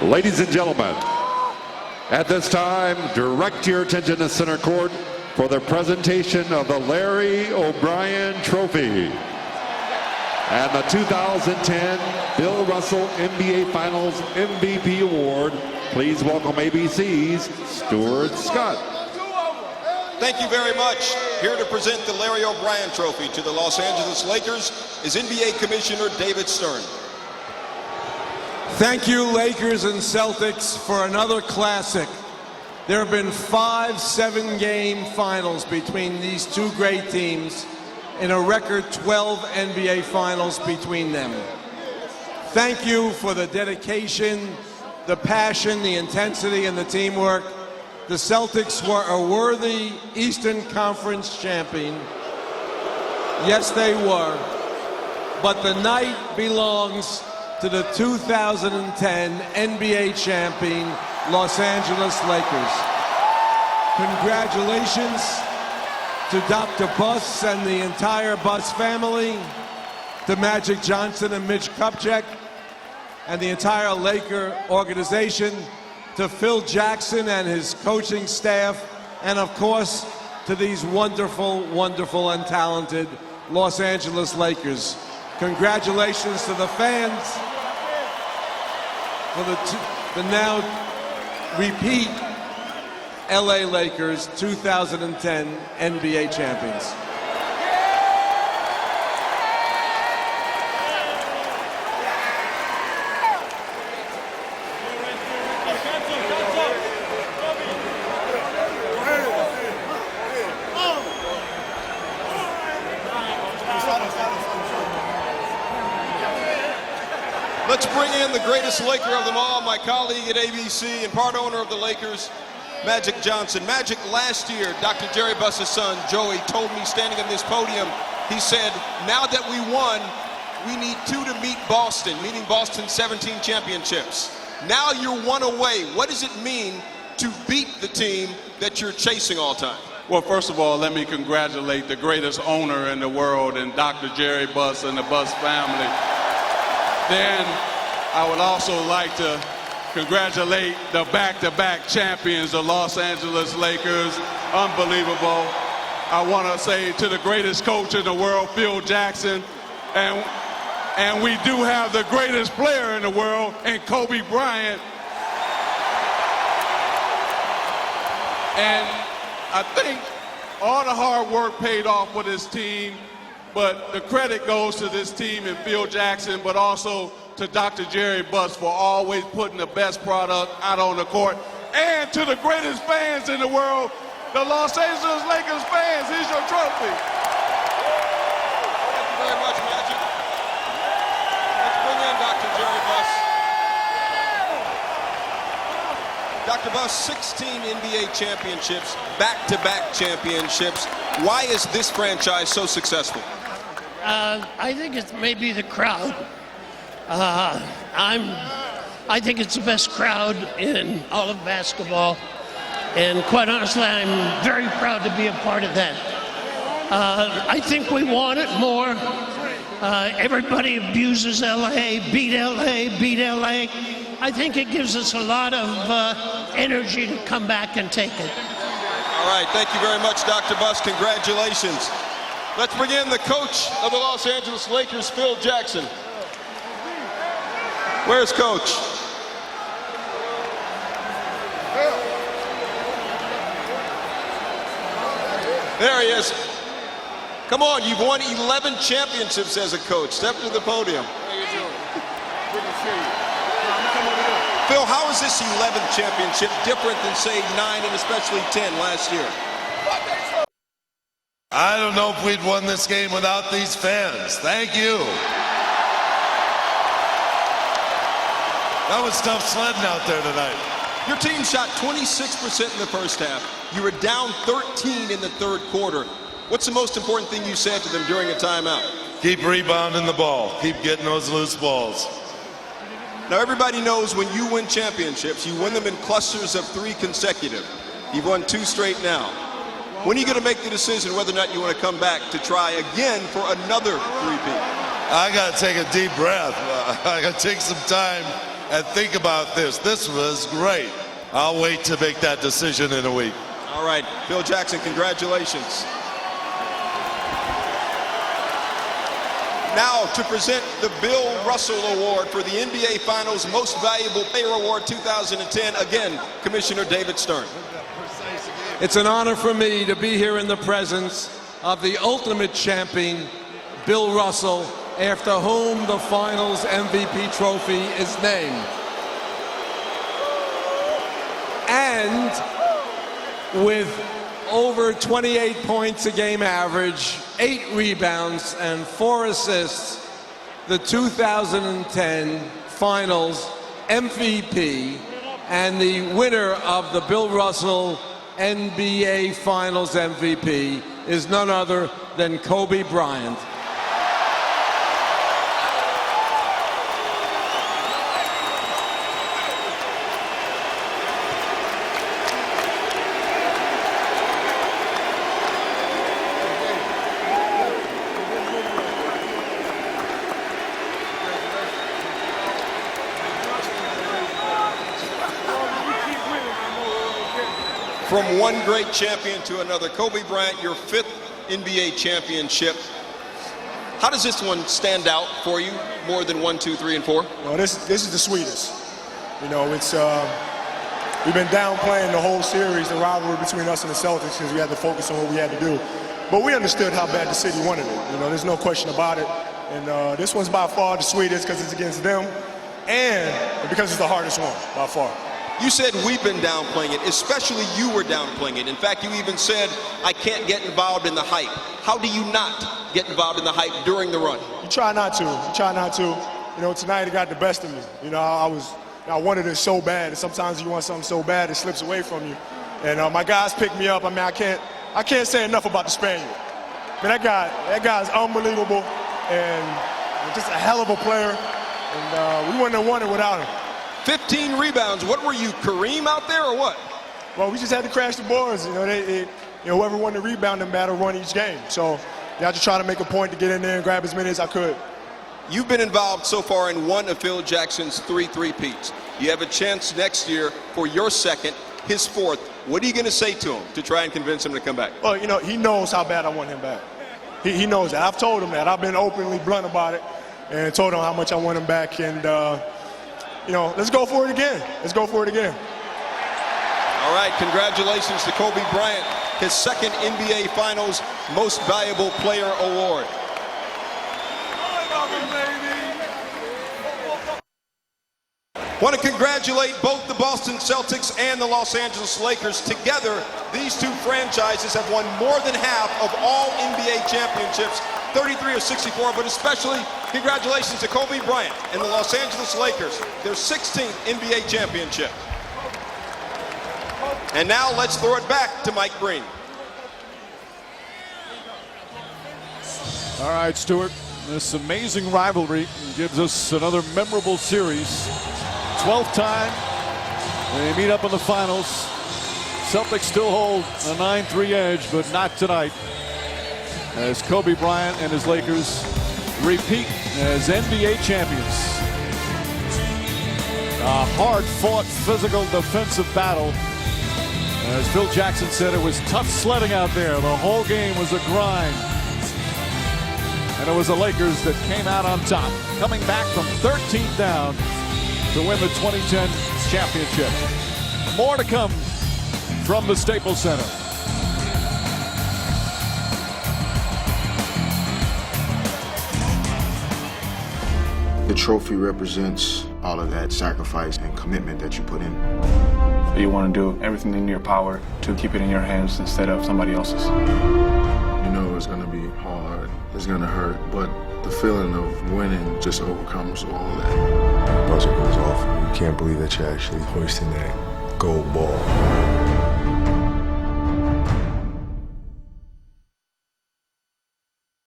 Ladies and gentlemen, at this time, direct your attention to center court for the presentation of the Larry O'Brien Trophy and the 2010 Bill Russell NBA Finals MVP Award. Please welcome ABC's Stuart Scott. Thank you very much. Here to present the Larry O'Brien Trophy to the Los Angeles Lakers is NBA Commissioner David Stern. Thank you, Lakers and Celtics, for another classic. There have been 5 7-game finals between these two great teams and a record 12 NBA finals between them. Thank you for the dedication, the passion, the intensity, and the teamwork. The Celtics were a worthy Eastern Conference champion. Yes, they were. But the night belongs to the 2010 NBA champion, Los Angeles Lakers. Congratulations to Dr. Buss and the entire Buss family, to Magic Johnson and Mitch Kupchak, and the entire Laker organization, to Phil Jackson and his coaching staff, and of course, to these wonderful, wonderful and talented Los Angeles Lakers. Congratulations to the fans for the now repeat LA Lakers 2010 NBA champions. Let's bring in the greatest Laker of them all, my colleague at ABC and part owner of the Lakers, Magic Johnson. Magic, last year, Dr. Jerry Buss's son, Joey, told me standing on this podium, he said, now that we won, we need 2 to meet Boston, meaning Boston's 17 championships. Now you're 1 away. What does it mean to beat the team that you're chasing all time? Well, first of all, let me congratulate the greatest owner in the world and Dr. Jerry Buss and the Buss family. Then I would also like to congratulate the back-to-back champions, the Los Angeles Lakers. Unbelievable. I want to say to the greatest coach in the world, Phil Jackson, and we do have the greatest player in the world, and Kobe Bryant. And I think all the hard work paid off for this team, but the credit goes to this team and Phil Jackson, but also to Dr. Jerry Buss for always putting the best product out on the court, and to the greatest fans in the world, the Los Angeles Lakers fans. Here's your trophy. Thank you very much, Magic. Let's bring in Dr. Jerry Buss. Dr. Buss, 16 NBA championships, back-to-back championships. Why is this franchise so successful? I think it's maybe the crowd. I think it's the best crowd in all of basketball, and quite honestly, I'm very proud to be a part of that. I think we want it more. Everybody abuses LA, beat LA, beat LA. I think it gives us a lot of energy to come back and take it. All right, thank you very much, Dr. Buss. Congratulations. Let's bring in the coach of the Los Angeles Lakers, Phil Jackson. Where's Coach? There he is. Come on, you've won 11 championships as a coach. Step to the podium. How you doing? Good to see you. Phil, how is this 11th championship different than, say, 9 and especially 10 last year? I don't know if we'd won this game without these fans. Thank you. That was tough sledding out there tonight. Your team shot 26% in the first half. You were down 13 in the third quarter. What's the most important thing you said to them during a timeout? Keep rebounding the ball. Keep getting those loose balls. Now, everybody knows when you win championships, you win them in clusters of 3 consecutive. You've won 2 straight now. When are you going to make the decision whether or not you want to come back to try again for another 3-peat? I got to take a deep breath. I got to take some time and think about this. This was great. I'll wait to make that decision in a week. All right, Phil Jackson, congratulations. Now to present the Bill Russell Award for the NBA Finals Most Valuable Player Award 2010. Again, Commissioner David Stern. It's an honor for me to be here in the presence of the ultimate champion, Bill Russell, after whom the Finals MVP trophy is named. And with over 28 points a game average, 8 rebounds, and 4 assists, the 2010 Finals MVP and the winner of the Bill Russell NBA Finals MVP is none other than Kobe Bryant. From one great champion to another, Kobe Bryant, your 5th NBA championship. How does this one stand out for you more than 1, 2, 3, and 4? Well, this is the sweetest. You know, it's we've been downplaying the whole series, the rivalry between us and the Celtics, because we had to focus on what we had to do. But we understood how bad the city wanted it. You know, there's no question about it. And this one's by far the sweetest because it's against them, and because it's the hardest one by far. You said we've been downplaying it, especially you were downplaying it. In fact, you even said, I can't get involved in the hype. How do you not get involved in the hype during the run? You try not to. You try not to. You know, tonight it got the best of me. You know, I wanted it so bad, and sometimes you want something so bad it slips away from you. And my guys picked me up. I mean, I can't say enough about the Spaniard. I mean, that guy's unbelievable and just a hell of a player. And we wouldn't have won it without him. 15 rebounds. What were you, Kareem out there or what? Well, we just had to crash the boards. You know, whoever won the rebounding battle won each game. So you have to try to make a point to get in there and grab as many as I could. You've been involved so far in one of Phil Jackson's 3 three-peats. You have a chance next year for your 2nd, his 4th. What are you going to say to him to try and convince him to come back? Well, you know, he knows how bad I want him back. He knows that. I've told him that. I've been openly blunt about it and told him how much I want him back. And, you know, let's go for it again. Let's go for it again. All right, congratulations to Kobe Bryant, his 2nd NBA Finals Most Valuable Player Award. Want to congratulate both the Boston Celtics and the Los Angeles Lakers. Together, these two franchises have won more than half of all NBA championships, 33 of 64, but especially congratulations to Kobe Bryant and the Los Angeles Lakers, their 16th NBA championship. And now let's throw it back to Mike Breen. All right, Stuart, this amazing rivalry gives us another memorable series. 12th time they meet up in the finals. Celtics still hold a 9-3 edge, but not tonight, as Kobe Bryant and his Lakers repeat as NBA champions. A hard-fought, physical, defensive battle. As Phil Jackson said, it was tough sledding out there. The whole game was a grind. And it was the Lakers that came out on top, coming back from 13th down to win the 2010 championship. More to come from the Staples Center. The trophy represents all of that sacrifice and commitment that you put in. You want to do everything in your power to keep it in your hands instead of somebody else's. You know it's going to be hard, it's going to hurt, but the feeling of winning just overcomes all of that. Buzzer goes off, and you can't believe that you're actually hoisting that gold ball.